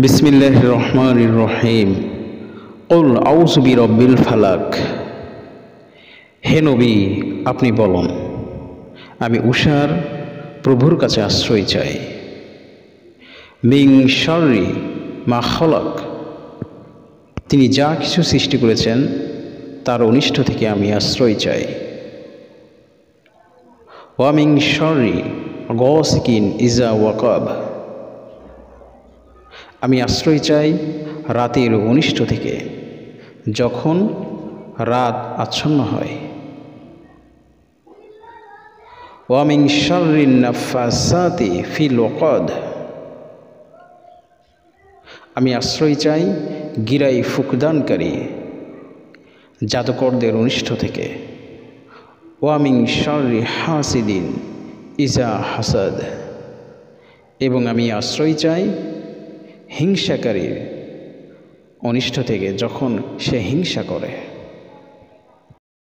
বিসমিল্লাহির রহমানির রহিম। কুল আউযু বিরব্বিল ফালাক। হে নবী, আপনি বলুন, আমি উষার প্রভুর কাছে আশ্রয় চাই। মিন শাররি মা খালাক, তিনি যা কিছু সৃষ্টি করেছেন তার অনিষ্ট থেকে আমি আশ্রয় চাই। ওয়া মিন শাররি গাসিকিন ইযা ওয়াকাব, আমি আশ্রয় চাই রাতের অনিষ্ট থেকে যখন রাত আচ্ছন্ন হয়। ওয়া মিন শাররিন নাফাসাতি ফিল উকাদ, আমি আশ্রয় চাই গিরাই ফুকদানকারী জাদুকরদের অনিষ্ট থেকে। ওয়া মিন শাররি হাসিদিন ইজা হাসাদ, এবং আমি আশ্রয় চাই হিংসাকারীর অনিষ্ট থেকে যখন সে হিংসা করে।